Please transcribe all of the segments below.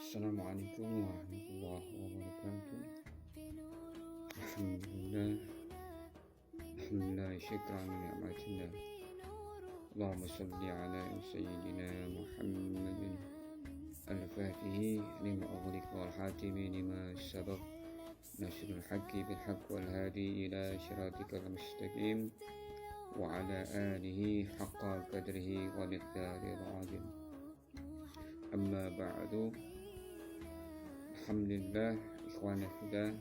Assalamualaikum warahmatullahi wabarakatuh. Alhamdulillah, alhamdulillah, syukran ni'matillah. Allahumma salli ala sayyidina Muhammadin al-fatihi lima ughliq wal hatimi lima sabaq nasrul haqqi bil haqq wal hadi ila siratikal mustaqim wa ala alihi haqqa qadrihi wa miqdaril azim. Amma ba'du. Alhamdulillah, ikhwan fillah,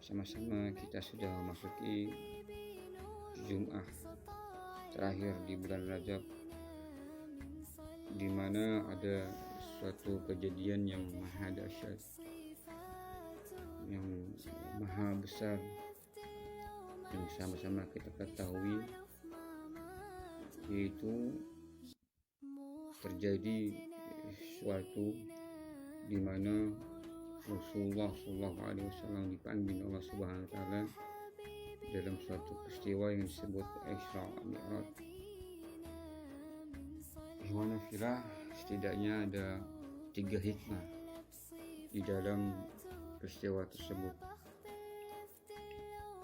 sama-sama kita sudah memasuki Jum'ah terakhir di bulan Rajab, di mana ada suatu kejadian yang maha dahsyat, yang maha besar, yang sama-sama kita ketahui, yaitu terjadi suatu di mana Rasulullah SAW dipanggil Allah Subhanahu Wa Taala dalam suatu peristiwa yang disebut Isra Mi'raj. Ikhwan fillah, setidaknya ada 3 hikmah di dalam peristiwa tersebut.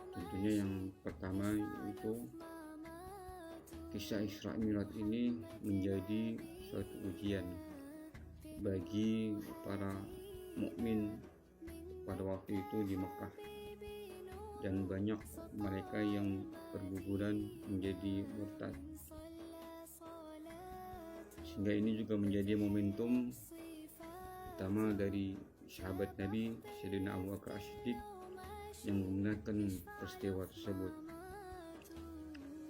Tentunya yang pertama yaitu kisah Isra Mi'raj ini menjadi suatu ujian bagi para mukmin pada waktu itu di Mekah, dan banyak mereka yang berguguran menjadi murtad, sehingga ini juga menjadi momentum utama dari sahabat Nabi Sayyidina Abu Bakar As-Siddiq yang membenarkan peristiwa tersebut,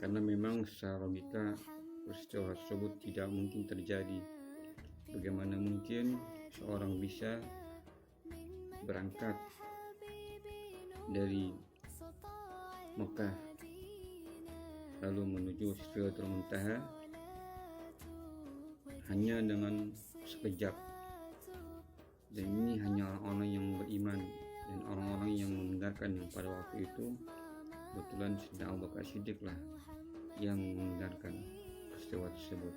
karena memang secara logika peristiwa tersebut tidak mungkin terjadi. Bagaimana mungkin seorang bisa berangkat dari Mekah lalu menuju Sidratul Muntaha hanya dengan sekejap, dan ini hanya orang-orang yang beriman dan orang-orang yang membenarkan yang pada waktu itu kebetulan Sayyidina Abu Bakar Siddiq lah yang membenarkan peristiwa tersebut.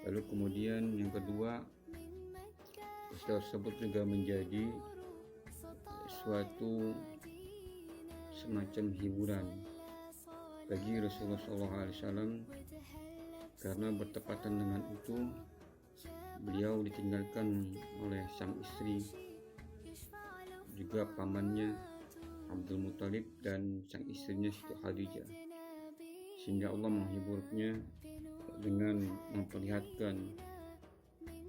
Lalu kemudian yang kedua, peristiwa tersebut juga menjadi suatu semacam hiburan bagi Rasulullah SAW, karena bertepatan dengan itu beliau ditinggalkan oleh sang istri, juga pamannya Abdul Muthalib dan sang istrinya Siti Khadijah, sehingga Allah menghiburnya dengan memperlihatkan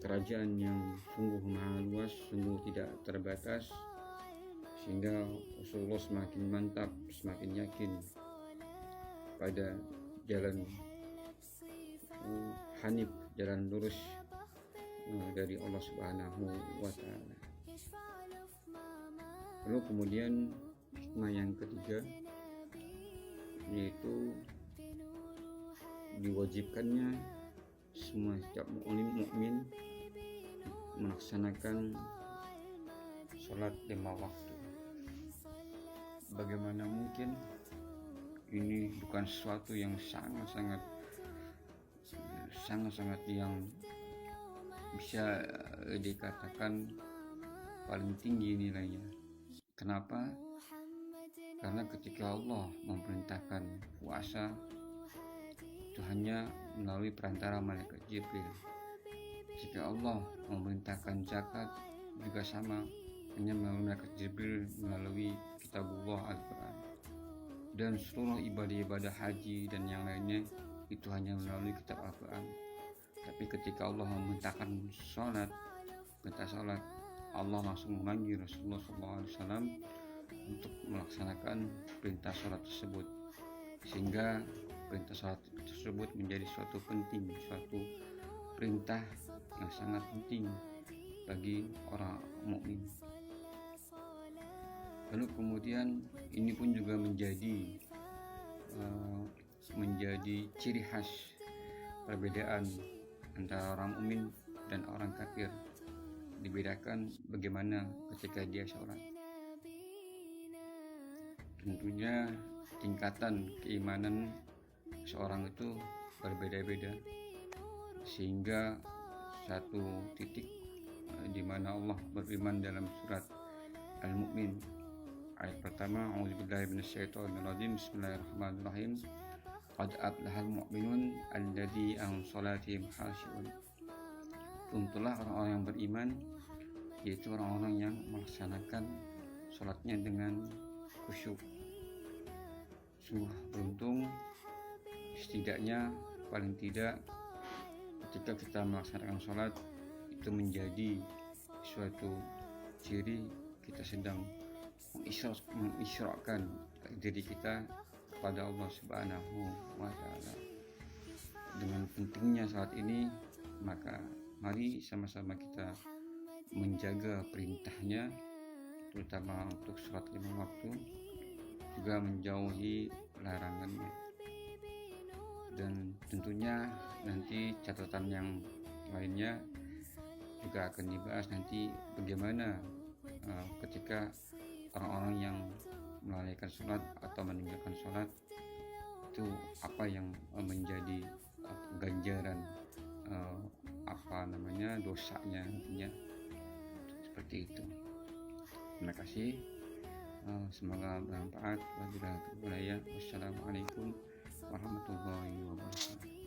kerajaan yang sungguh maha luas, sungguh tidak terbatas, sehingga Rasulullah semakin mantap, semakin yakin pada jalan hanif, jalan lurus dari Allah Subhanahu wa Ta'ala. Lalu kemudian hikmah yang ketiga yaitu diwajibkannya semua setiap mukmin melaksanakan sholat 5 waktu. Bagaimana mungkin ini bukan sesuatu yang sangat-sangat yang bisa dikatakan paling tinggi nilainya. Kenapa? Karena ketika Allah memerintahkan puasa itu hanya melalui perantara malaikat Jibril. Jika Allah memerintahkan zakat juga sama, hanya melalui malaikat Jibril, melalui kitabullah Al-Quran. Dan seluruh ibadah-ibadah haji dan yang lainnya itu hanya melalui kitab Al-Quran. Tapi ketika Allah memerintahkan perintah salat, Allah langsung memanggil Rasulullah SAW untuk melaksanakan perintah salat tersebut, sehingga perintah salat tersebut menjadi suatu penting, suatu perintah yang sangat penting bagi orang mukmin. Lalu kemudian ini pun juga menjadi ciri khas perbedaan antara orang mukmin dan orang kafir. Dibedakan bagaimana ketika dia sholat. Tentunya tingkatan keimanan seorang itu berbeda-beda, sehingga satu titik di mana Allah berfirman dalam surat Al-Mu'min ayat pertama, a'udzubillahi minasyaitonirrajim, bismillahirrahmanirrahim, qad aflahal mu'minun alladzi an salatihim khashi'un. Untunglah orang-orang yang beriman, yaitu orang-orang yang melaksanakan sholatnya dengan khusyuk. Sungguh beruntung, setidaknya paling tidak ketika kita melaksanakan sholat itu menjadi suatu ciri kita sedang mengisyrakkan diri kita kepada Allah Subhanahu wa Ta'ala. Dengan pentingnya saat ini, maka mari sama-sama kita menjaga perintahnya, terutama untuk sholat 5 waktu, juga menjauhi larangannya. Dan tentunya nanti catatan yang lainnya juga akan dibahas nanti bagaimana ketika orang-orang yang melalaikan sholat atau meninggalkan sholat itu apa yang menjadi ganjaran dosanya nantinya, seperti itu. Terima kasih, semoga bermanfaat. Wassalamualaikum warahmatullahi wabarakatuh.